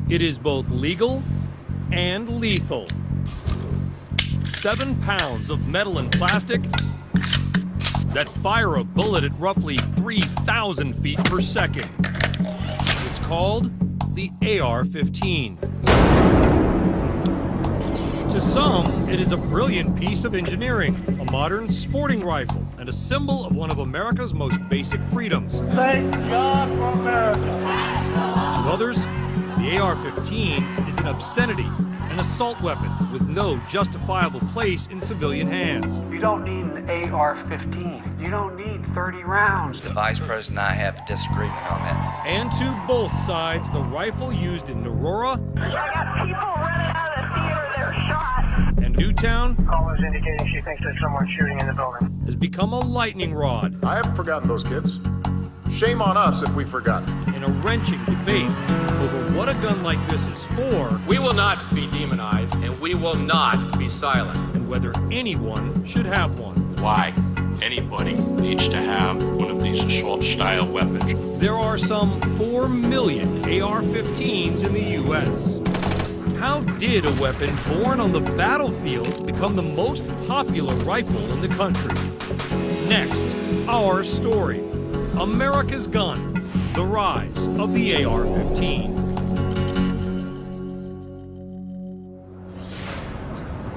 It is both legal and lethal. 7 pounds of metal and plastic that fire a bullet at roughly 3,000 feet per second. It's called the AR-15. To some, it is a brilliant piece of engineering, a modern sporting rifle, and a symbol of one of America's most basic freedoms. Thank God for America. To others, the AR-15 is an obscenity, an assault weapon with no justifiable place in civilian hands. You don't need an AR-15. You don't need 30 rounds. The Vice President and I have a disagreement on that. And to both sides, the rifle used in Aurora I got people running out of the theater, they're shot. and Newtown Caller's indicating she thinks there's someone shooting in the building. has become a lightning rod I haven't forgotten those kids. Shame on us if we forgot. in a wrenching debate over what a gun like this is for We will not be demonized, and we will not be silent. and whether anyone should have one. Why anybody needs to have one of these assault-style weapons. There are some 4 million AR-15s in the U.S. How did a weapon born on the battlefield become the most popular rifle in the country? Next, our story. America's gun, the rise of the AR-15.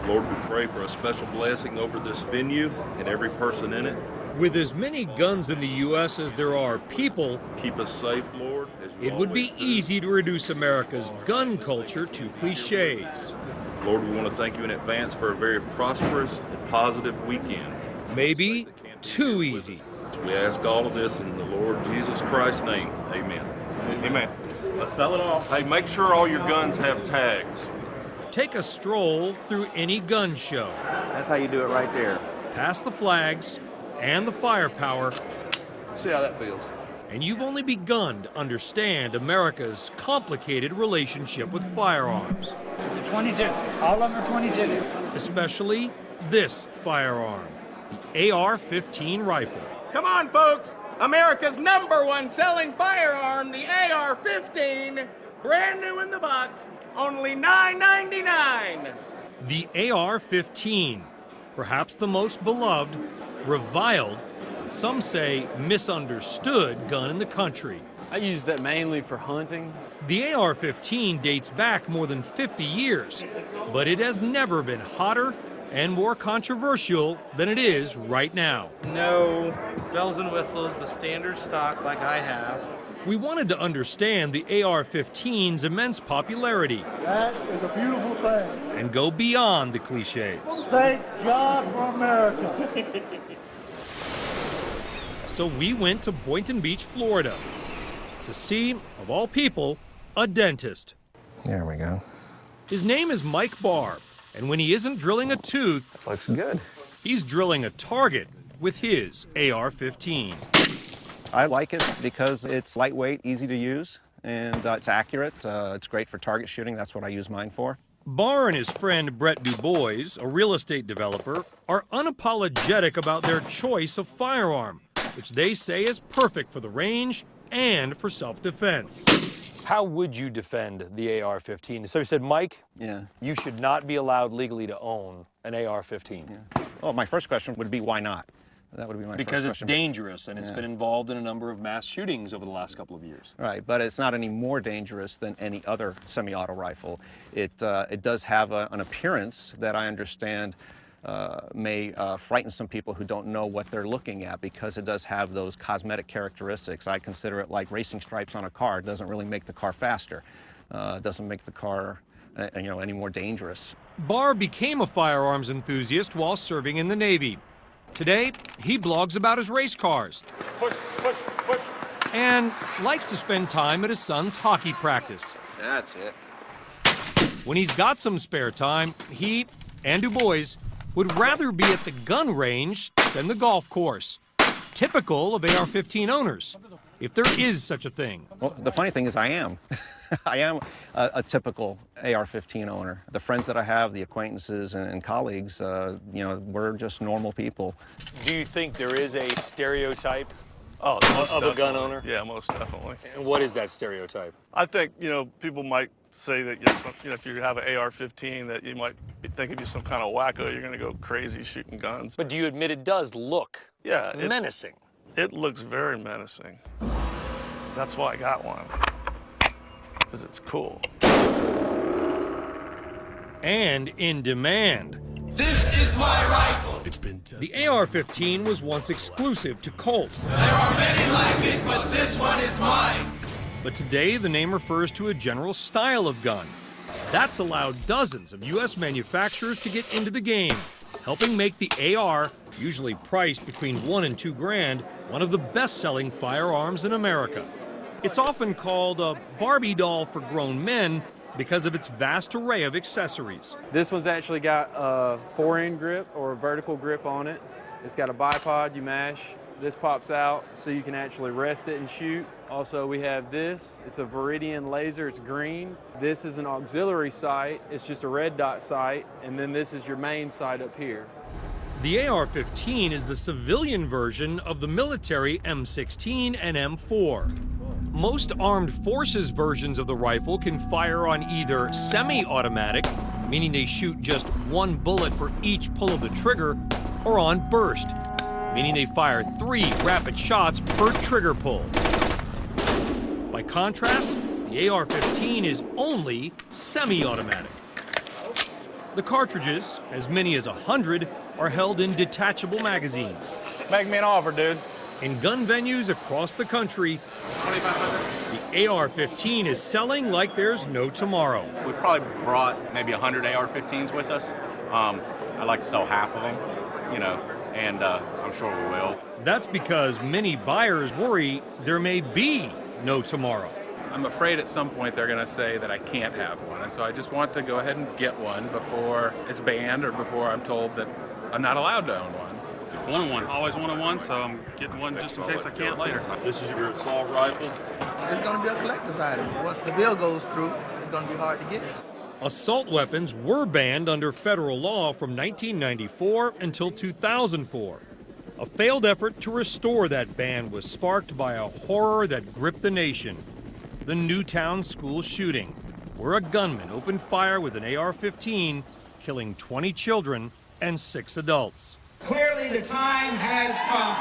Lord, we pray for a special blessing over this venue and every person in it. With as many guns in the U.S. as there are people, Keep us safe, Lord. As you it would be always do. easy to reduce America's gun culture to cliches. Lord, we want to thank you in advance for a very prosperous and positive weekend. Maybe too easy. We ask all of this in the Lord Jesus Christ's name. Amen. Amen. Let's sell it all. Hey, make sure all your guns have tags. Take a stroll through any gun show. That's how you do it right there. Past the flags and the firepower, See how that feels. and you've only begun to understand America's complicated relationship with firearms, It's a 22. All of them are 22. especially this firearm, the AR-15 rifle. Come on, folks! America's #1 selling firearm, the AR-15, brand new in the box, only $9.99. The AR-15, perhaps the most beloved, reviled, some say misunderstood gun in the country. I use that mainly for hunting. The AR-15 dates back more than 50 years, but it has never been hotter and more controversial than it is right now. No bells and whistles, the standard stock like I have. We wanted to understand the AR-15's immense popularity That is a beautiful thing. and go beyond the cliches. Thank God for America. So we went to Boynton Beach, Florida, to see, of all people, a dentist. There we go. His name is Mike Barr, and when he isn't drilling a tooth, Looks good. he's drilling a target with his AR-15. I like it because it's lightweight, easy to use, and it's accurate. It's great for target shooting. That's what I use mine for. Barr and his friend Brett DuBois, a real estate developer, are unapologetic about their choice of firearm, which they say is perfect for the range and for self-defense. How would you defend the AR-15? So he said, Mike, Yeah. you should not be allowed legally to own an AR-15. Yeah. Well, my first question would be, why not? That would be my Because first it's question. dangerous, and it's Yeah. been involved in a number of mass shootings over the last couple of years. Right, but it's not any more dangerous than any other semi-auto rifle. It does have an appearance that I understand may frighten some people who don't know what they're looking at, because it does have those cosmetic characteristics. I consider it like racing stripes on a car. It doesn't really make the car faster. It doesn't make the car any more dangerous. Barr became a firearms enthusiast while serving in the Navy. Today, he blogs about his race cars. Push, push, push. And likes to spend time at his son's hockey practice. That's it. When he's got some spare time, he and DuBois would rather be at the gun range than the golf course. Typical of AR-15 owners, if there is such a thing. Well, the funny thing is I am. I am a typical AR-15 owner. The friends that I have, the acquaintances and colleagues, we're just normal people. Do you think there is a stereotype Oh, most of a gun definitely. owner? Yeah, most definitely. And what is that stereotype? I think, people might say that if you have an AR-15 that you might think of you some kind of wacko, you're going to go crazy shooting guns. But do you admit it does look menacing? It looks very menacing. That's why I got one, because it's cool. And in demand. This is my rifle. It's been tested. The AR-15 was once exclusive to Colt. There are many like it, but this one is mine. But today, the name refers to a general style of gun. That's allowed dozens of U.S. manufacturers to get into the game, helping make the AR, usually priced between $1 and $2 grand, one of the best-selling firearms in America. It's often called a Barbie doll for grown men because of its vast array of accessories. This one's actually got a fore-end grip or a vertical grip on it. It's got a bipod you mash. This pops out so you can actually rest it and shoot. Also, we have this. It's a Viridian laser. It's green. This is an auxiliary sight. It's just a red dot sight. And then this is your main sight up here. The AR-15 is the civilian version of the military M16 and M4. Most armed forces versions of the rifle can fire on either semi-automatic, meaning they shoot just one bullet for each pull of the trigger, or on burst, meaning they fire 3 rapid shots per trigger pull. By contrast, the AR-15 is only semi-automatic. The cartridges, as many as 100, are held in detachable magazines. Make me an offer, dude. In gun venues across the country, the AR-15 is selling like there's no tomorrow. We probably brought maybe 100 AR-15s with us. I'd like to sell half of them, and I'm sure we will. That's because many buyers worry there may be no tomorrow. I'm afraid at some point they're going to say that I can't have one, and so I just want to go ahead and get one before it's banned or before I'm told that I'm not allowed to own one. Wanted one. Always wanted one, so I'm getting one just in case I can't later. This is your assault rifle? It's going to be a collector's item. Once the bill goes through, it's going to be hard to get. Assault weapons were banned under federal law from 1994 until 2004. A failed effort to restore that ban was sparked by a horror that gripped the nation. The Newtown school shooting, where a gunman opened fire with an AR-15, killing 20 children and 6 adults. Clearly the time has come.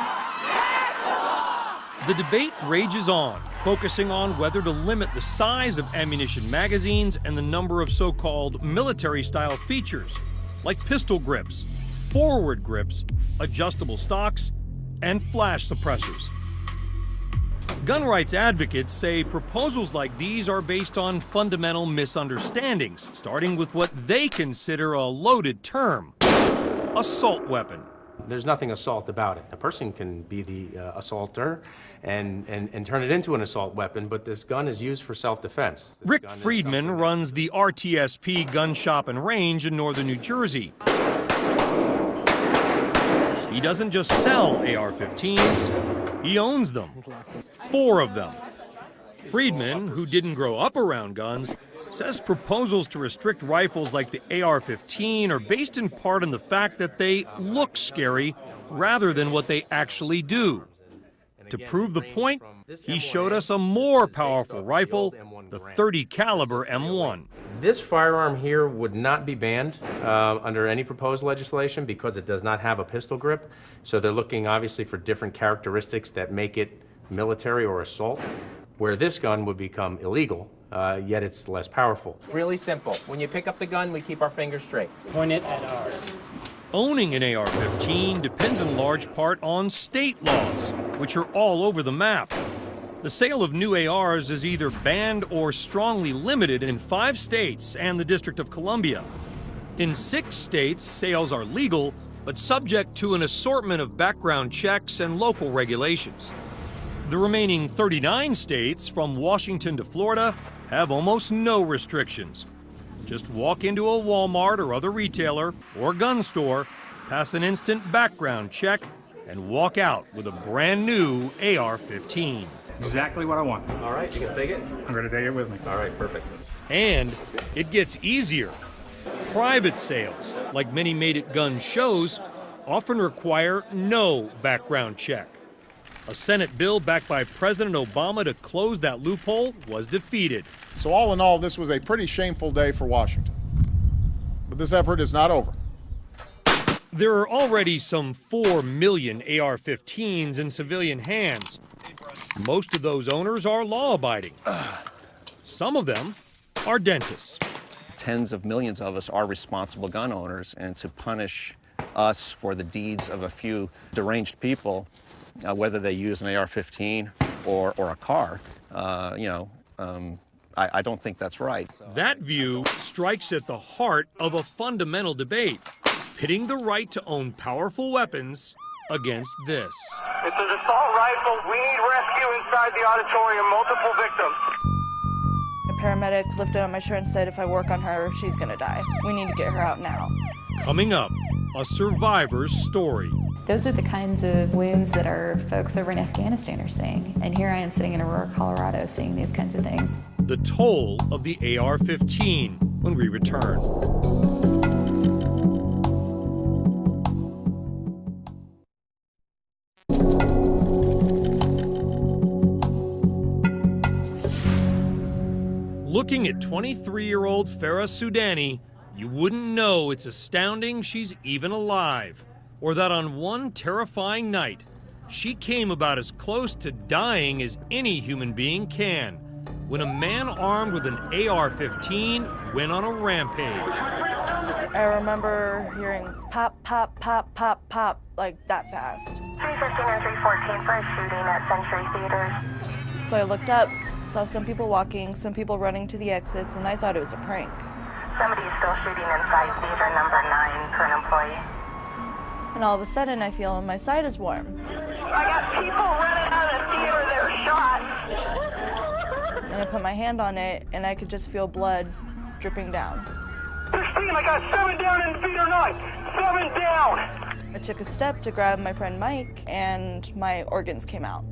The debate rages on, focusing on whether to limit the size of ammunition magazines and the number of so-called military-style features, like pistol grips, forward grips, adjustable stocks, and flash suppressors. Gun rights advocates say proposals like these are based on fundamental misunderstandings, starting with what they consider a loaded term, assault weapon. There's nothing assault about it. A person can be the assaulter and turn it into an assault weapon, but this gun is used for self-defense. Rick Friedman runs the RTSP gun shop and range in northern New Jersey. He doesn't just sell AR-15s, he owns them. 4 of them. Friedman, who didn't grow up around guns, says proposals to restrict rifles like the AR-15 are based in part on the fact that they look scary rather than what they actually do. To prove the point, he showed us a more powerful rifle, the .30 caliber M1. This firearm here would not be banned under any proposed legislation because it does not have a pistol grip. So they're looking obviously for different characteristics that make it military or assault, where this gun would become illegal, yet it's less powerful. Really simple. When you pick up the gun, we keep our fingers straight. Point it at ours. Owning an AR-15 depends in large part on state laws, which are all over the map. The sale of new ARs is either banned or strongly limited in 5 states and the District of Columbia. In 6 states, sales are legal, but subject to an assortment of background checks and local regulations. The remaining 39 states, from Washington to Florida, have almost no restrictions. Just walk into a Walmart or other retailer or gun store, pass an instant background check, and walk out with a brand new AR-15. Exactly what I want. All right, you gonna take it? I'm gonna take it with me. All right, perfect. And it gets easier. Private sales, like many made-at-gun shows, often require no background check. A Senate bill backed by President Obama to close that loophole was defeated. So all in all, this was a pretty shameful day for Washington. But this effort is not over. There are already some 4 million AR-15s in civilian hands. Most of those owners are law-abiding. Some of them are dentists. Tens of millions of us are responsible gun owners, and to punish us for the deeds of a few deranged people, whether they use an AR-15 or a car, I don't think that's right. That view strikes at the heart of a fundamental debate, pitting the right to own powerful weapons against this. It's an assault rifle. We need rescue inside the auditorium. Multiple victims. A paramedic lifted on my shirt and said, if I work on her, she's gonna die. We need to get her out now. Coming up, a survivor's story. Those are the kinds of wounds that our folks over in Afghanistan are seeing. And here I am sitting in Aurora, Colorado, seeing these kinds of things. The toll of the AR-15 when we return. Looking at 23-year-old Farah Soudani, you wouldn't know it's astounding she's even alive, or that on one terrifying night, she came about as close to dying as any human being can, when a man armed with an AR-15 went on a rampage. I remember hearing pop, pop, pop, pop, pop, like that fast. 315 and 314 for a shooting at Century Theaters. So I looked up, saw some people walking, some people running to the exits, and I thought it was a prank. Somebody is still shooting inside theater number 9 for an employee. And all of a sudden, I feel my side is warm. I got people running out of the theater, they're shot. And I put my hand on it, and I could just feel blood dripping down. 16, I got 7 down in theater 9. 7 down. I took a step to grab my friend Mike, and my organs came out.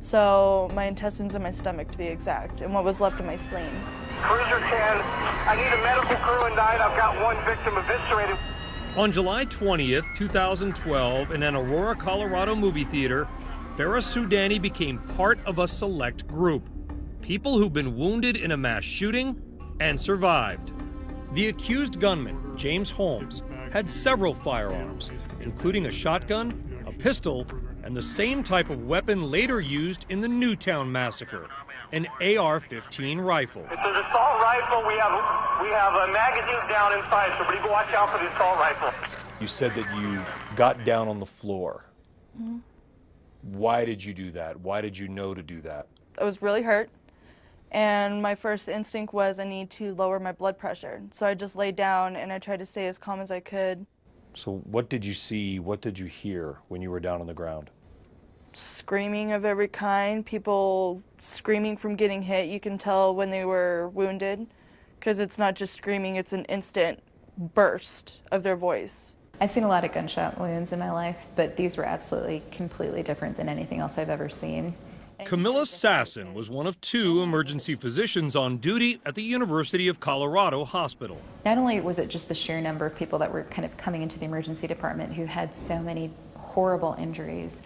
So my intestines and my stomach, to be exact, and what was left of my spleen. Cruiser 10, I need a medical crew in 9. I've got 1 victim eviscerated. On July 20th, 2012, in an Aurora, Colorado movie theater, Farah Soudani became part of a select group. People who've been wounded in a mass shooting and survived. The accused gunman, James Holmes, had several firearms, including a shotgun, a pistol, and the same type of weapon later used in the Newtown massacre, an AR-15 rifle. It's an assault rifle. We have magazines down inside, so everybody watch out for the assault rifle. You said that you got down on the floor. Mm-hmm. Why did you do that? Why did you know to do that? I was really hurt, and my first instinct was I need to lower my blood pressure. So I just laid down and I tried to stay as calm as I could. So what did you see, what did you hear when you were down on the ground? Screaming of every kind, people screaming from getting hit. You can tell when they were wounded, because it's not just screaming, it's an instant burst of their voice. I've seen a lot of gunshot wounds in my life, but these were absolutely completely different than anything else I've ever seen. Camilla Sasson was one of 2 emergency physicians on duty at the University of Colorado Hospital. Not only was it just the sheer number of people that were kind of coming into the emergency department who had so many horrible injuries,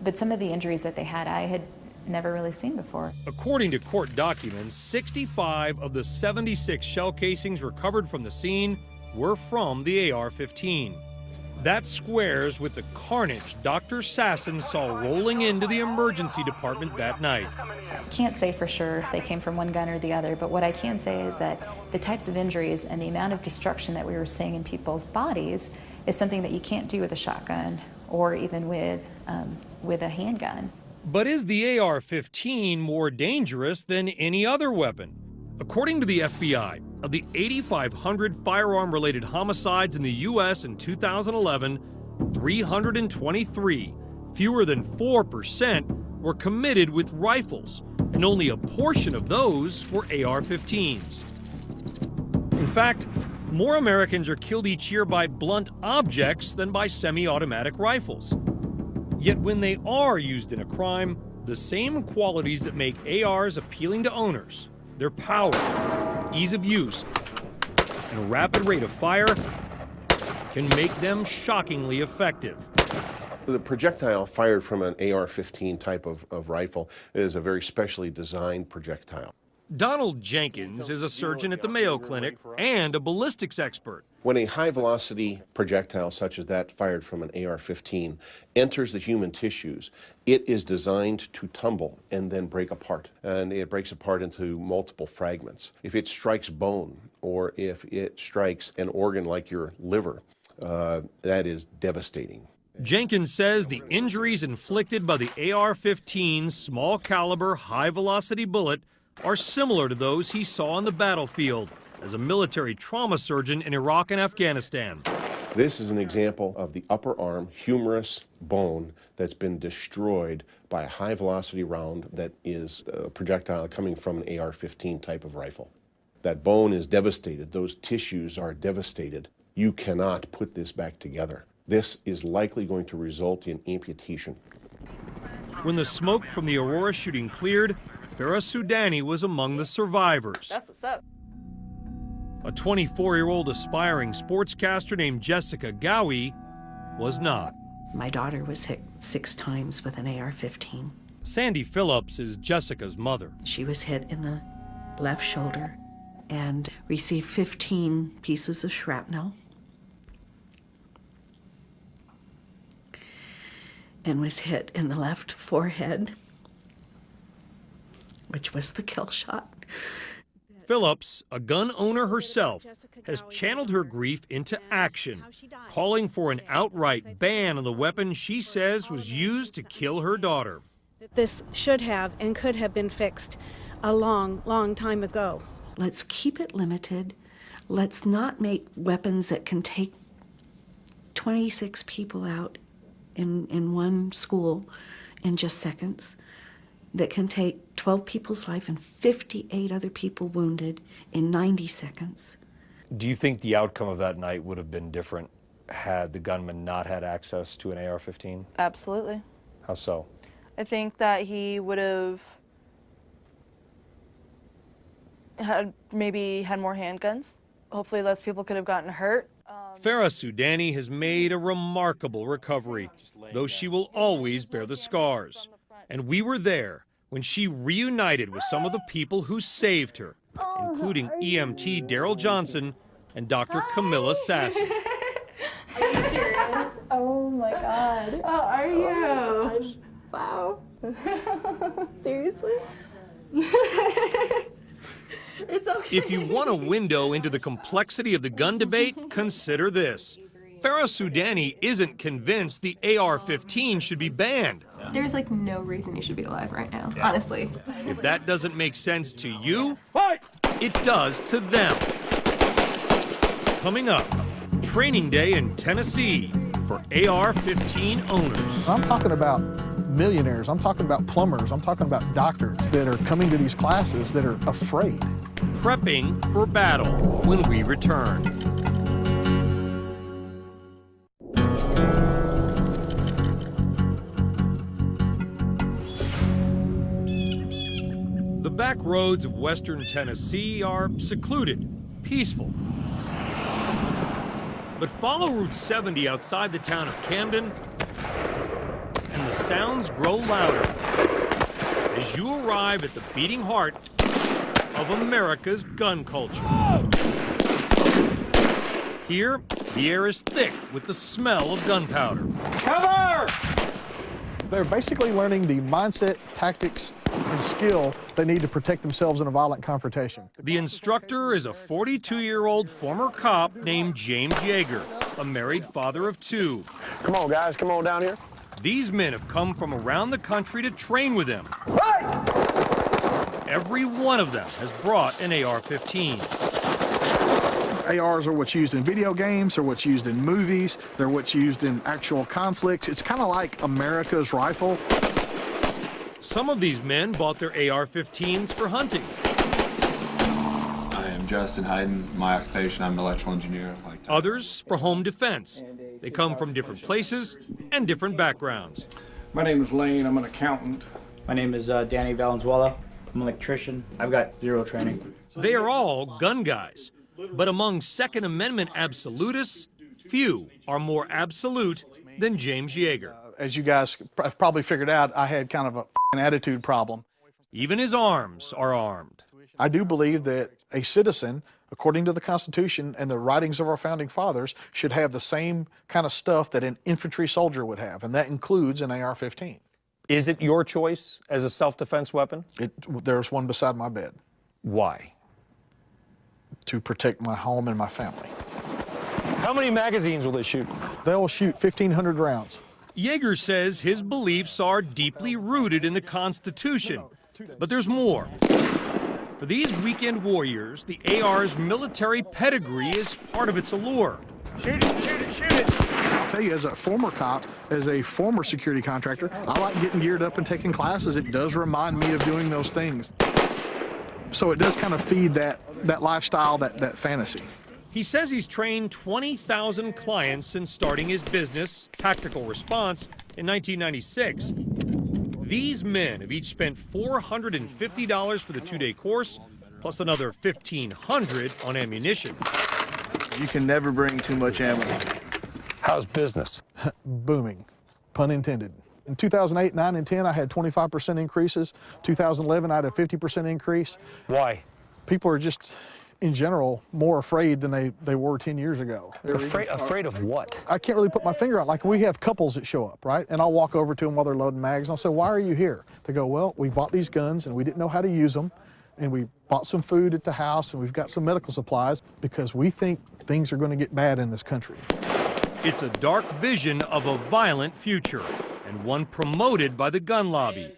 but some of the injuries that they had, I had never really seen before. According to court documents, 65 of the 76 shell casings recovered from the scene were from the AR-15. That squares with the carnage Dr. Sasson saw rolling into the emergency department that night. Can't say for sure if they came from one gun or the other, but what I can say is that the types of injuries and the amount of destruction that we were seeing in people's bodies is something that you can't do with a shotgun or even with a handgun. But is the AR-15 more dangerous than any other weapon? According to the FBI, of the 8,500 firearm-related homicides in the U.S. in 2011, 323, fewer than 4%, were committed with rifles, and only a portion of those were AR-15s. In fact, more Americans are killed each year by blunt objects than by semi-automatic rifles. Yet when they are used in a crime, the same qualities that make ARs appealing to owners, their power, ease of use, and rapid rate of fire, can make them shockingly effective. The projectile fired from an AR-15 type of rifle is a very specially designed projectile. Donald Jenkins is a surgeon at the Mayo Clinic and a ballistics expert. When a high-velocity projectile such as that fired from an AR-15 enters the human tissues, it is designed to tumble and then break apart. And it breaks apart into multiple fragments. If it strikes bone or if it strikes an organ like your liver, that is devastating. Jenkins says the injuries inflicted by the AR-15's small caliber, high-velocity bullet are similar to those he saw on the battlefield as a military trauma surgeon in Iraq and Afghanistan. This is an example of the upper arm humerus bone that's been destroyed by a high-velocity round that is a projectile coming from an AR-15 type of rifle. That bone is devastated. Those tissues are devastated. You cannot put this back together. This is likely going to result in amputation. When the smoke from the Aurora shooting cleared, Farah Soudani was among the survivors. That's what's up. A 24-year-old aspiring sportscaster named Jessica Gowie was not. My daughter was hit 6 times with an AR-15. Sandy Phillips is Jessica's mother. She was hit in the left shoulder and received 15 pieces of shrapnel and was hit in the left forehead, which was the kill shot. Phillips, a gun owner herself, has channeled her grief into action, calling for an outright ban on the weapon she says was used to kill her daughter. This should have and could have been fixed a long, long time ago. Let's keep it limited. Let's not make weapons that can take 26 people out in one school in just seconds, that can take 12 people's life and 58 other people wounded in 90 seconds. Do you think the outcome of that night would have been different had the gunman not had access to an AR-15? Absolutely. How so? I think that he would have maybe had more handguns. Hopefully less people could have gotten hurt. Farah Soudani has made a remarkable recovery, though she will always bear the scars. And we were there when she reunited with some of the people who saved her, including EMT Daryl Johnson and Dr. Camilla Sassy. Are you serious? Oh my God. How are you? Oh my gosh. Wow. Seriously? It's okay. If you want a window into the complexity of the gun debate, consider this. Farah Soudani isn't convinced the AR-15 should be banned. There's like no reason you should be alive right now, honestly. If that doesn't make sense to you, it does to them. Coming up, training day in Tennessee for AR-15 owners. I'm talking about millionaires. I'm talking about plumbers. I'm talking about doctors that are coming to these classes that are afraid. Prepping for battle when we return. The back roads of western Tennessee are secluded, peaceful. But follow Route 70 outside the town of Camden, and the sounds grow louder as you arrive at the beating heart of America's gun culture. Here, the air is thick with the smell of gunpowder. Cover! They're basically learning the mindset, tactics, and skill they need to protect themselves in a violent confrontation. The instructor is a 42-year-old former cop named James Yeager, a married father of 2. Come on, guys, come on down here. These men have come from around the country to train with him. Every one of them has brought an AR-15. ARs are what's used in video games, they're what's used in movies, they're what's used in actual conflicts. It's kind of like America's rifle. Some of these men bought their AR-15s for hunting. I am Justin Hayden. My occupation, I'm an electrical engineer. Others for home defense. They come from different places and different backgrounds. My name is Lane. I'm an accountant. My name is Danny Valenzuela. I'm an electrician. I've got 0 training. They are all gun guys. But among Second Amendment absolutists, few are more absolute than James Yeager. As you guys probably figured out, I had kind of an attitude problem. Even his arms are armed. I do believe that a citizen, according to the Constitution and the writings of our founding fathers, should have the same kind of stuff that an infantry soldier would have, and that includes an AR-15. Is it your choice as a self-defense weapon? There's one beside my bed. Why? To protect my home and my family. How many magazines will they shoot? They'll shoot 1,500 rounds. Yeager says his beliefs are deeply rooted in the Constitution, but there's more. For these weekend warriors, the AR's military pedigree is part of its allure. Shoot it, shoot it, shoot it! I'll tell you, as a former cop, as a former security contractor, I like getting geared up and taking classes. It does remind me of doing those things. So it does kind of feed that lifestyle, that fantasy. He says he's trained 20,000 clients since starting his business, Tactical Response, in 1996. These men have each spent $450 for the 2-day course, plus another $1,500 on ammunition. You can never bring too much ammo. How's business? Booming, pun intended. In 2008, 9, and 10, I had 25% increases. 2011, I had a 50% increase. Why? People are just, in general, more afraid than they were 10 years ago. Afraid of what? I can't really put my finger on it. Like, we have couples that show up, right? And I'll walk over to them while they're loading mags, and I'll say, why are you here? They go, well, we bought these guns, and we didn't know how to use them, and we bought some food at the house, and we've got some medical supplies, because we think things are going to get bad in this country. It's a dark vision of a violent future, and one promoted by the gun lobby.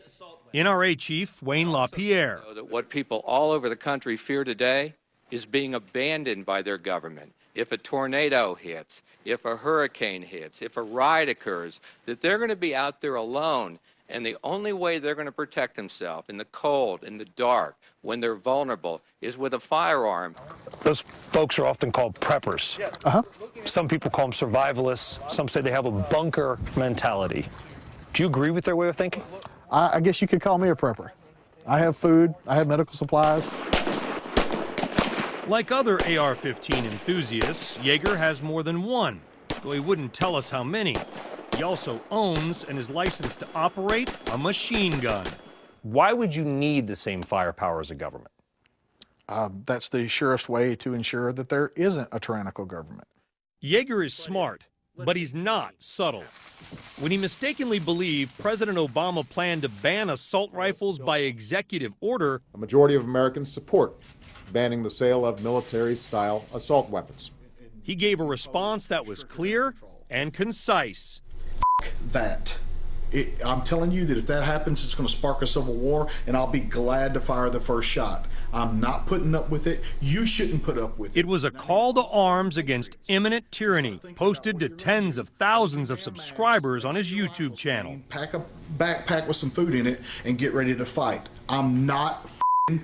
NRA Chief Wayne LaPierre. That what people all over the country fear today is being abandoned by their government. If a tornado hits, if a hurricane hits, if a riot occurs, that they're going to be out there alone, and the only way they're going to protect themselves in the cold, in the dark, when they're vulnerable, is with a firearm. Those folks are often called preppers. Some people call them survivalists. Some say they have a bunker mentality. Do you agree with their way of thinking? I guess you could call me a prepper. I have food, I have medical supplies. Like other AR-15 enthusiasts, Yeager has more than one, though he wouldn't tell us how many. He also owns and is licensed to operate a machine gun. Why would you need the same firepower as a government? That's the surest way to ensure that there isn't a tyrannical government. Yeager is smart, but he's not subtle. When he mistakenly believed President Obama planned to ban assault rifles by executive order, A majority of Americans support banning the sale of military-style assault weapons. he gave a response that was clear and concise. That. I'm telling you that if that happens, it's going to spark a civil war, and I'll be glad to fire the first shot. I'm not putting up with it. You shouldn't put up with it. It was a call to arms against imminent tyranny, posted to tens of thousands of subscribers on his YouTube channel. Pack a backpack with some food in it and get ready to fight. I'm not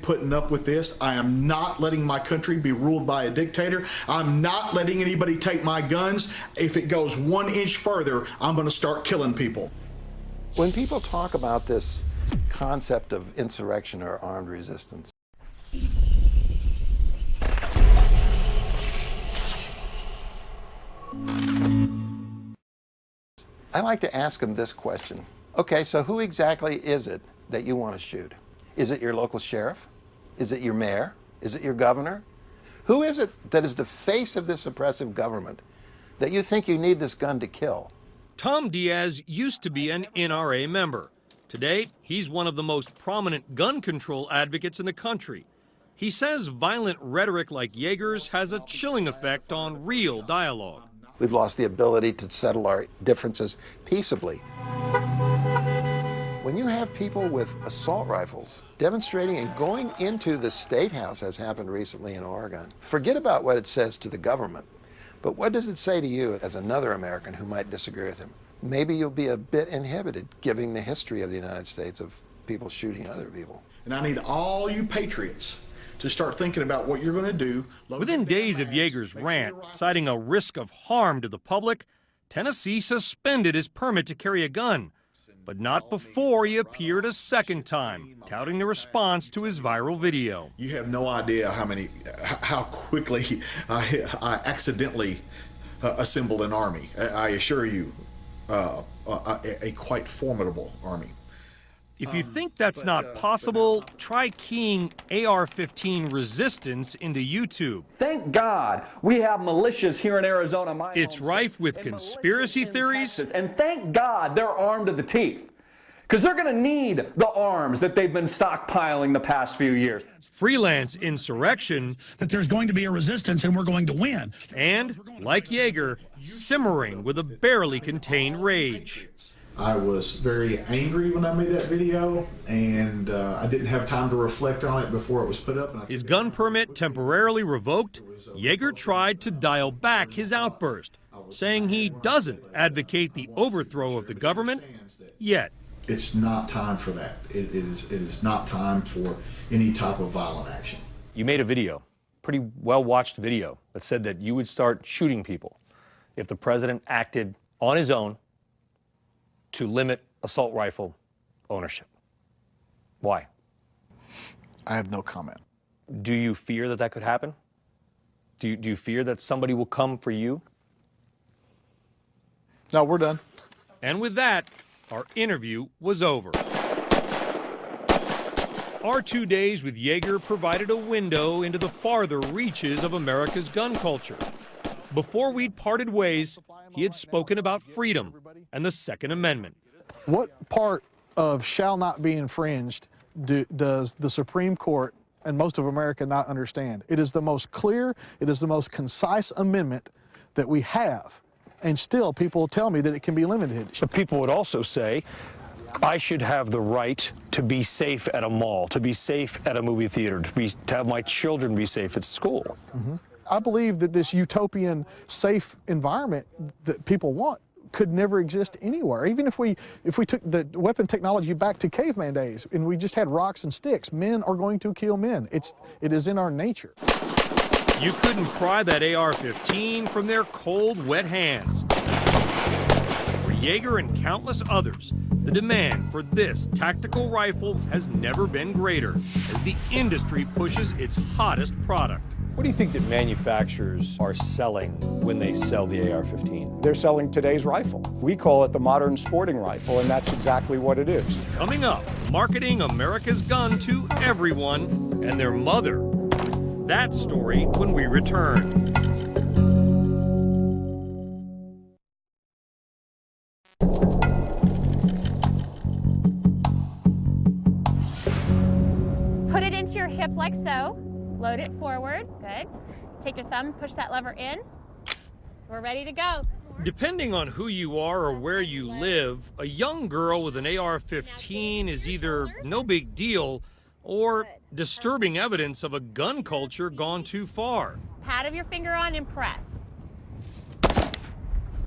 putting up with this. I am not letting my country be ruled by a dictator. I'm not letting anybody take my guns. If it goes 1 inch further, I'm going to start killing people. When people talk about this concept of insurrection or armed resistance, I like to ask them this question. Okay, so who exactly is it that you want to shoot? Is it your local sheriff? Is it your mayor? Is it your governor? Who is it that is the face of this oppressive government that you think you need this gun to kill? Tom Diaz used to be an NRA member. Today, he's one of the most prominent gun control advocates in the country. He says violent rhetoric like Yeager's has a chilling effect on real dialogue. We've lost the ability to settle our differences peaceably. When you have people with assault rifles demonstrating and going into the State House, as happened recently in Oregon, forget about what it says to the government. But what does it say to you as another American who might disagree with him? Maybe you'll be a bit inhibited, given the history of the United States of people shooting other people. And I need all you patriots to start thinking about what you're going to do. Within days of Yeager's rant, citing a risk of harm to the public, Tennessee suspended his permit to carry a gun, but not before he appeared a second time, touting the response to his viral video. You have no idea how quickly I accidentally assembled an army. I assure you, a quite formidable army. If you think that's not possible, try keying AR-15 resistance into YouTube. Thank God we have militias here in Arizona. It's rife with conspiracy theories. And thank God they're armed to the teeth, because they're going to need the arms that they've been stockpiling the past few years. Freelance insurrection. That there's going to be a resistance and we're going to win. And, like Yeager, simmering with a barely contained rage. I was very angry when I made that video, and I didn't have time to reflect on it before it was put up. His gun permit temporarily revoked, Yeager tried to dial back his outburst, saying he doesn't advocate the overthrow of the government yet. It's not time for that. It is not time for any type of violent action. You made a video, pretty well-watched video, that said that you would start shooting people if the president acted on his own to limit assault rifle ownership. Why? I have no comment. Do you fear that that could happen? Do you fear that somebody will come for you? No, we're done. And with that, our interview was over. Our 2 days with Yeager provided a window into the farther reaches of America's gun culture. Before we'd parted ways, he had spoken about freedom and the Second Amendment. What part of shall not be infringed does the Supreme Court and most of America not understand? It is the most clear, it is the most concise amendment that we have. And still, people tell me that it can be limited. But people would also say, I should have the right to be safe at a mall, to be safe at a movie theater, to have my children be safe at school. Mm-hmm. I believe that this utopian, safe environment that people want could never exist anywhere. Even if we took the weapon technology back to caveman days and we just had rocks and sticks, men are going to kill men. It is in our nature. You couldn't pry that AR-15 from their cold, wet hands. For Yeager and countless others, the demand for this tactical rifle has never been greater as the industry pushes its hottest product. What do you think that manufacturers are selling when they sell the AR-15? They're selling today's rifle. We call it the modern sporting rifle, and that's exactly what it is. Coming up, marketing America's gun to everyone and their mother. That story when we return. Put it into your hip like so. Load it forward. Good. Take your thumb, push that lever in. We're ready to go. Depending on who you are or where you live, a young girl with an AR-15 is either no big deal or disturbing evidence of a gun culture gone too far. Pad of your finger on and press.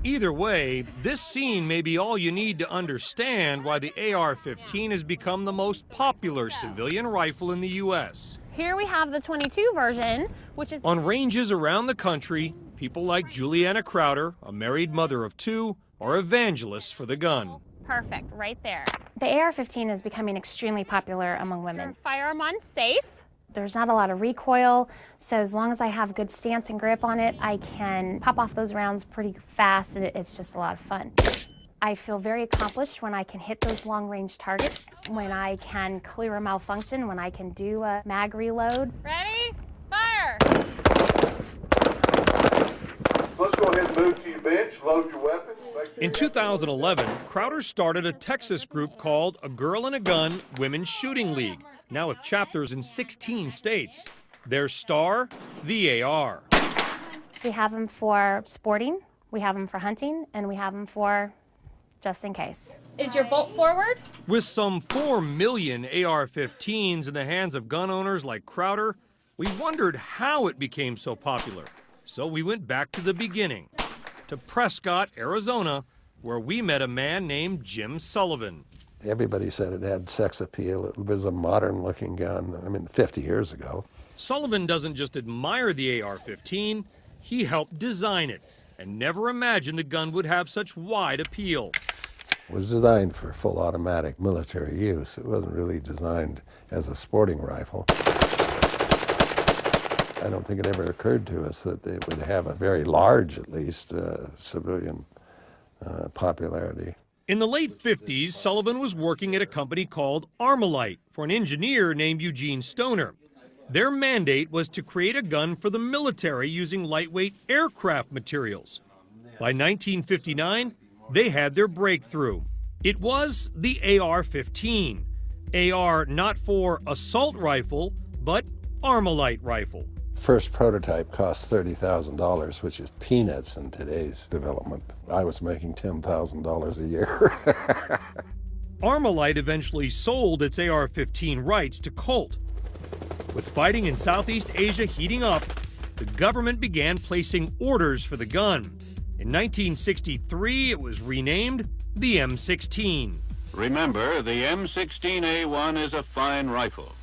Either way, this scene may be all you need to understand why the AR-15 has become the most popular civilian rifle in the U.S. Here we have the 22 version, which is... On ranges around the country, people like Juliana Crowder, a married mother of two, are evangelists for the gun. Perfect, right there. The AR-15 is becoming extremely popular among women. Firearm on safe. There's not a lot of recoil, so as long as I have good stance and grip on it, I can pop off those rounds pretty fast, and it's just a lot of fun. I feel very accomplished when I can hit those long-range targets, when I can clear a malfunction, when I can do a mag reload. Ready? Fire! Let's go ahead and move to your bench, load your weapons. In 2011, Crowder started a Texas group called A Girl and a Gun Women's Shooting League, now with chapters in 16 states. Their star, the AR. We have them for sporting, we have them for hunting, and we have them for just in case. Is your bolt forward? With some 4 million AR-15s in the hands of gun owners like Crowder, we wondered how it became so popular. So we went back to the beginning, to Prescott, Arizona, where we met a man named Jim Sullivan. Everybody said it had sex appeal. It was a modern-looking gun, 50 years ago. Sullivan doesn't just admire the AR-15, he helped design it, and never imagined the gun would have such wide appeal. It was designed for full automatic military use. It wasn't really designed as a sporting rifle. I don't think it ever occurred to us that it would have a very large, at least, civilian popularity. In the late 50s, Sullivan was working at a company called Armalite for an engineer named Eugene Stoner. Their mandate was to create a gun for the military using lightweight aircraft materials. By 1959, they had their breakthrough. It was the AR-15. AR not for assault rifle, but Armalite rifle. First prototype cost $30,000, which is peanuts in today's development. I was making $10,000 a year. Armalite eventually sold its AR-15 rights to Colt. With fighting in Southeast Asia heating up, the government began placing orders for the gun. In 1963, it was renamed the M16. Remember, the M16A1 is a fine rifle.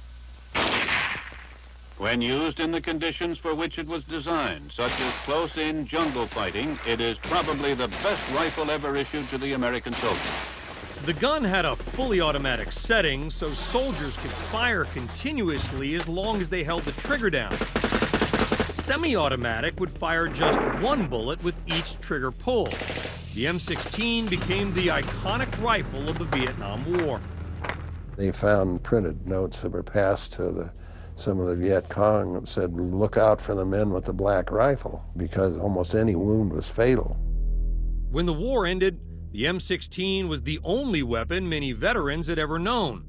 When used in the conditions for which it was designed, such as close-in jungle fighting, it is probably the best rifle ever issued to the American soldier. The gun had a fully automatic setting, so soldiers could fire continuously as long as they held the trigger down. Semi-automatic would fire just one bullet with each trigger pull. The M16 became the iconic rifle of the Vietnam War. They found printed notes that were passed to some of the Viet Cong that said, look out for the men with the black rifle, because almost any wound was fatal. When the war ended, the M16 was the only weapon many veterans had ever known.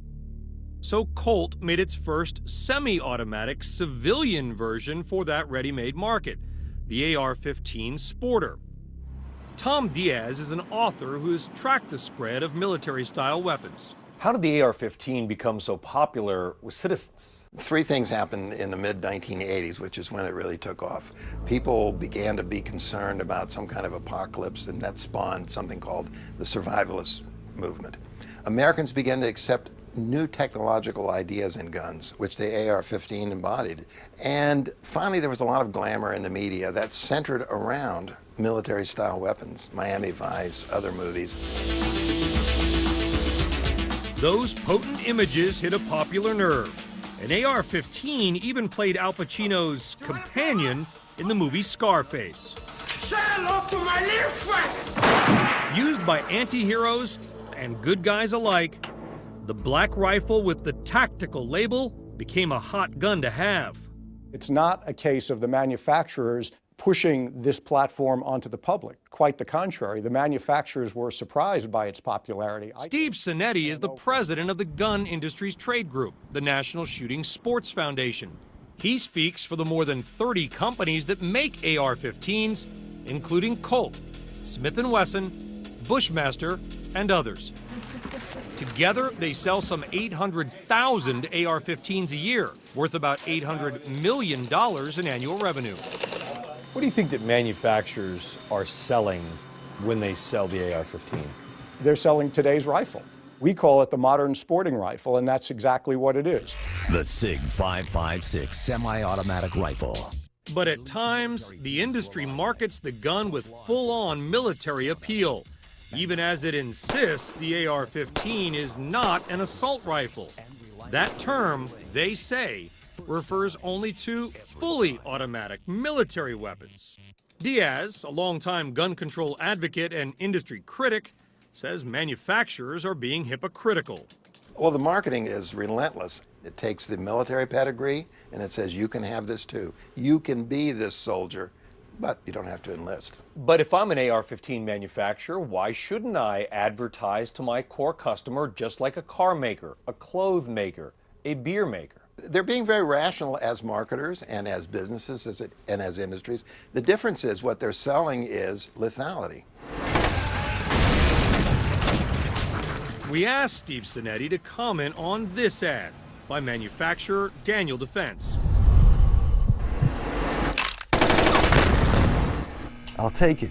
So Colt made its first semi-automatic civilian version for that ready-made market, the AR-15 Sporter. Tom Diaz is an author who has tracked the spread of military-style weapons. How did the AR-15 become so popular with citizens? Three things happened in the mid-1980s, which is when it really took off. People began to be concerned about some kind of apocalypse, and that spawned something called the survivalist movement. Americans began to accept new technological ideas in guns, which the AR-15 embodied. And finally, there was a lot of glamour in the media that centered around military-style weapons, Miami Vice, other movies. Those potent images hit a popular nerve. An AR-15 even played Al Pacino's companion in the movie Scarface. Say hello to my little friend! Used by anti-heroes and good guys alike, the black rifle with the tactical label became a hot gun to have. It's not a case of the manufacturers pushing this platform onto the public. Quite the contrary. The manufacturers were surprised by its popularity. Steve Sinetti is the president of the Gun Industries Trade Group, the National Shooting Sports Foundation. He speaks for the more than 30 companies that make AR-15s, including Colt, Smith & Wesson, Bushmaster, and others. Together, they sell some 800,000 AR-15s a year, worth about $800 million in annual revenue. What do you think that manufacturers are selling when they sell the AR-15? They're selling today's rifle. We call it the modern sporting rifle, and that's exactly what it is. The SIG 5.56 semi-automatic rifle. But at times, the industry markets the gun with full-on military appeal, even as it insists the AR-15 is not an assault rifle. That term, they say, refers only to fully automatic military weapons. Diaz, a longtime gun control advocate and industry critic, says manufacturers are being hypocritical. Well, the marketing is relentless. It takes the military pedigree and it says you can have this too. You can be this soldier, but you don't have to enlist. But if I'm an AR-15 manufacturer, why shouldn't I advertise to my core customer just like a car maker, a clothes maker, a beer maker? They're being very rational as marketers and as businesses and as industries. The difference is what they're selling is lethality. We asked Steve Sinetti to comment on this ad by manufacturer Daniel Defense. I'll take it.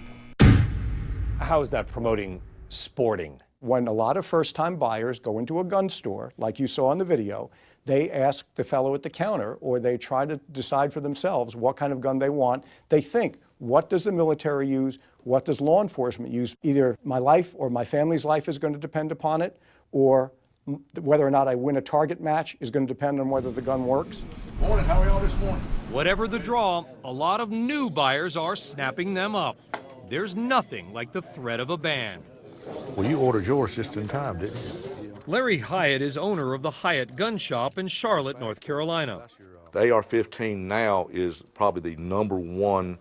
How is that promoting sporting? When a lot of first-time buyers go into a gun store, like you saw in the video, they ask the fellow at the counter, or they try to decide for themselves what kind of gun they want. They think, what does the military use? What does law enforcement use? Either my life or my family's life is going to depend upon it, or whether or not I win a target match is going to depend on whether the gun works. Morning, how are y'all this morning? Whatever the draw, a lot of new buyers are snapping them up. There's nothing like the threat of a ban. Well, you ordered yours just in time, didn't you? Larry Hyatt is owner of the Hyatt Gun Shop in Charlotte, North Carolina. The AR-15 now is probably the #1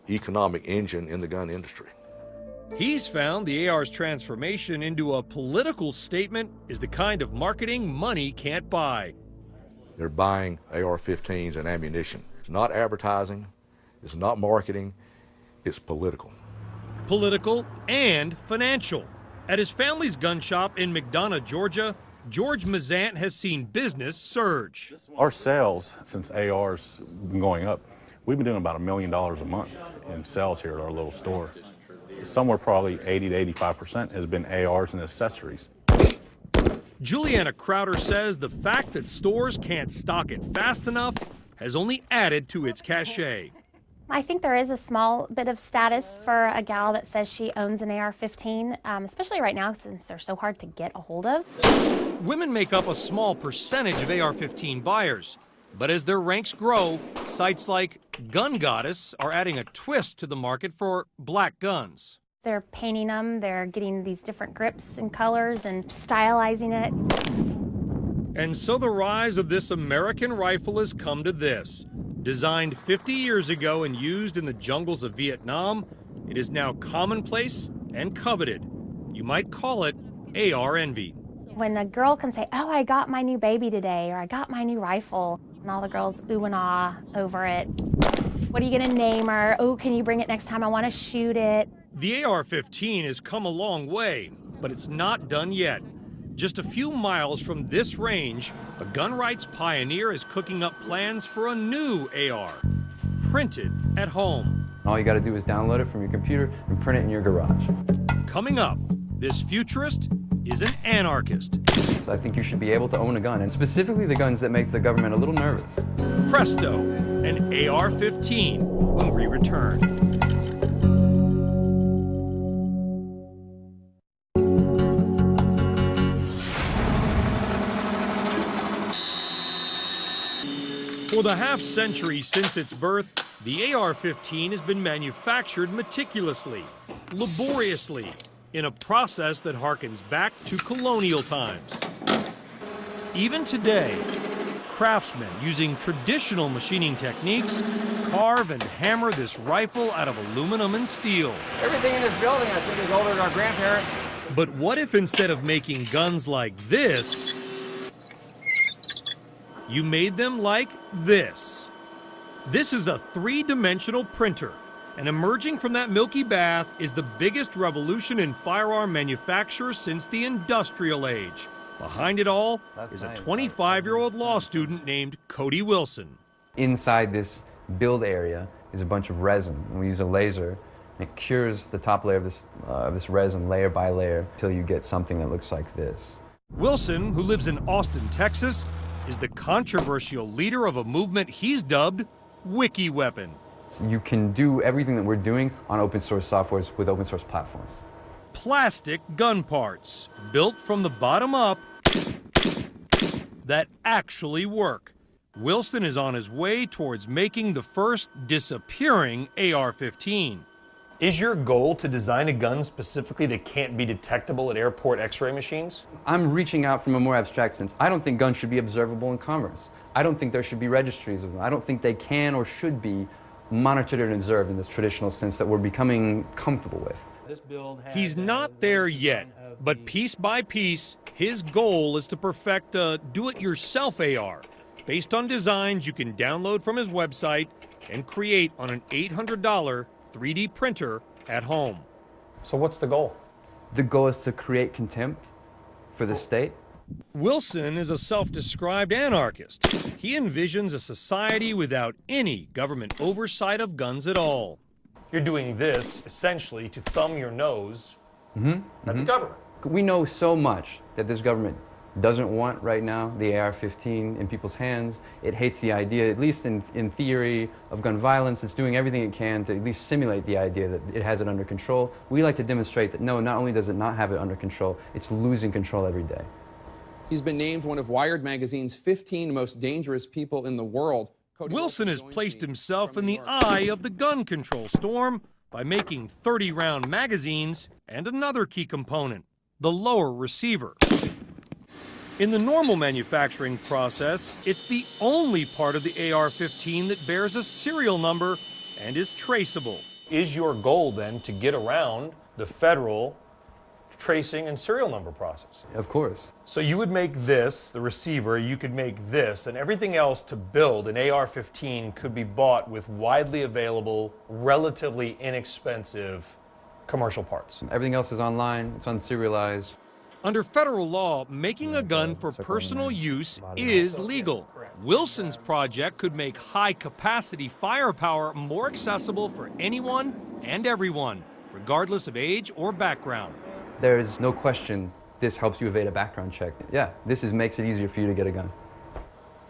economic engine in the gun industry. He's found the AR's transformation into a political statement is the kind of marketing money can't buy. They're buying AR-15s and ammunition. It's not advertising, it's not marketing, it's political. Political and financial. At his family's gun shop in McDonough, Georgia, George Mazant has seen business surge. Our sales, since AR's been going up, we've been doing about $1 million a month in sales here at our little store. Somewhere probably 80 to 85% has been ARs and accessories. Juliana Crowder says the fact that stores can't stock it fast enough has only added to its cachet. I think there is a small bit of status for a gal that says she owns an AR-15, especially right now since they're so hard to get a hold of. Women make up a small percentage of AR-15 buyers, but as their ranks grow, sites like Gun Goddess are adding a twist to the market for black guns. They're painting them, they're getting these different grips and colors and stylizing it. And so the rise of this American rifle has come to this. Designed 50 years ago and used in the jungles of Vietnam, it is now commonplace and coveted. You might call it AR envy. When a girl can say, oh, I got my new baby today, or I got my new rifle, and all the girls ooh and ah over it. What are you gonna name her? Oh, can you bring it next time? I wanna shoot it. The AR-15 has come a long way, but it's not done yet. Just a few miles from this range, a gun rights pioneer is cooking up plans for a new AR, printed at home. All you gotta do is download it from your computer and print it in your garage. Coming up, this futurist is an anarchist. So I think you should be able to own a gun, and specifically the guns that make the government a little nervous. Presto, an AR-15 when we return. For the half-century since its birth, the AR-15 has been manufactured meticulously, laboriously, in a process that harkens back to colonial times. Even today, craftsmen using traditional machining techniques carve and hammer this rifle out of aluminum and steel. Everything in this building, I think, is older than our grandparents. But what if instead of making guns like this, you made them like this? This is a three-dimensional printer, and emerging from that milky bath is the biggest revolution in firearm manufacture since the industrial age. Behind it all is a 25-year-old law student named Cody Wilson. Inside this build area is a bunch of resin. We use a laser, and it cures the top layer of this resin layer by layer until you get something that looks like this. Wilson, who lives in Austin, Texas, is the controversial leader of a movement he's dubbed Wiki Weapon. You can do everything that we're doing on open source softwares with open source platforms. Plastic gun parts, built from the bottom up, that actually work. Wilson is on his way towards making the first disappearing AR-15. Is your goal to design a gun specifically that can't be detectable at airport x-ray machines? I'm reaching out from a more abstract sense. I don't think guns should be observable in commerce. I don't think there should be registries of them. I don't think they can or should be monitored and observed in this traditional sense that we're becoming comfortable with. He's not there yet, but piece by piece, his goal is to perfect a do-it-yourself AR based on designs you can download from his website and create on an $800 3D printer at home. So what's the goal? The goal is to create contempt for the state. Wilson is a self-described anarchist. He envisions a society without any government oversight of guns at all. You're doing this essentially to thumb your nose at the government. We know so much that this government doesn't want right now the AR-15 in people's hands. It hates the idea, at least in theory, of gun violence. It's doing everything it can to at least simulate the idea that it has it under control. We like to demonstrate that no, not only does it not have it under control, it's losing control every day. He's been named one of Wired magazine's 15 most dangerous people in the world. Wilson has placed himself in the eye of the gun control storm by making 30-round magazines and another key component, the lower receiver. In the normal manufacturing process, it's the only part of the AR-15 that bears a serial number and is traceable. Is your goal then to get around the federal tracing and serial number process? Of course. So you would make this, the receiver, you could make this, and everything else to build an AR-15 could be bought with widely available, relatively inexpensive commercial parts. Everything else is online, it's unserialized. Under federal law, making a gun for personal use is legal. Wilson's project could make high-capacity firepower more accessible for anyone and everyone, regardless of age or background. There's no question this helps you evade a background check. Yeah, this makes it easier for you to get a gun.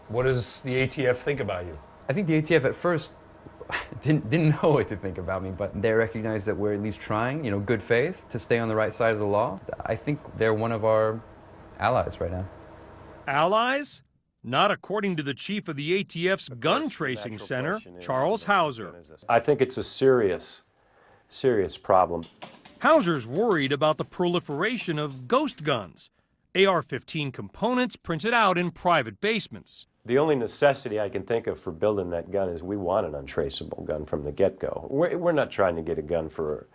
What does the ATF think about you? I think the ATF at first didn't know what to think about me, but they recognize that we're at least trying, good faith, to stay on the right side of the law. I think they're one of our allies right now. Allies? Not according to the chief of the ATF's gun tracing center, Charles Hauser. I think it's a serious problem. Hauser's worried about the proliferation of ghost guns, AR-15 components printed out in private basements. The only necessity I can think of for building that gun is we want an untraceable gun from the get-go. We're not trying to get a gun for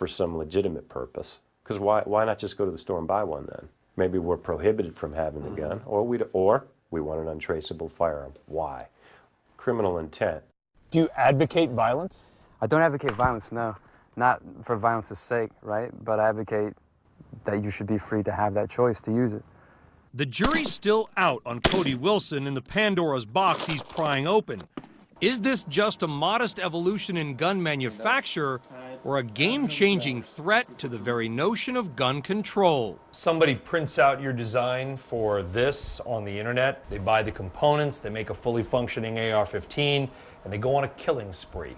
some legitimate purpose, because why not just go to the store and buy one then? Maybe we're prohibited from having the gun, or we want an untraceable firearm. Why? Criminal intent. Do you advocate violence? I don't advocate violence, no. Not for violence's sake, right? But I advocate that you should be free to have that choice to use it. The jury's still out on Cody Wilson and the Pandora's box he's prying open. Is this just a modest evolution in gun manufacture or a game-changing threat to the very notion of gun control? Somebody prints out your design for this on the internet, they buy the components, they make a fully functioning AR-15, and they go on a killing spree.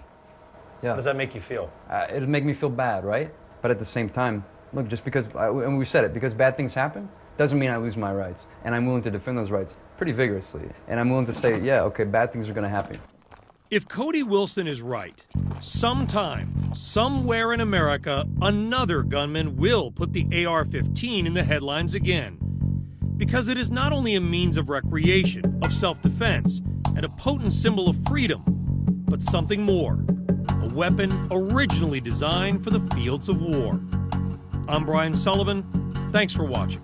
Yeah. How does that make you feel? It'll make me feel bad, right? But at the same time, look, just because, and we've said it, because bad things happen, doesn't mean I lose my rights. And I'm willing to defend those rights pretty vigorously. And I'm willing to say, yeah, okay, bad things are gonna happen. If Cody Wilson is right, sometime, somewhere in America, another gunman will put the AR-15 in the headlines again. Because it is not only a means of recreation, of self-defense, and a potent symbol of freedom, but something more, a weapon originally designed for the fields of war. I'm Brian Sullivan. Thanks for watching.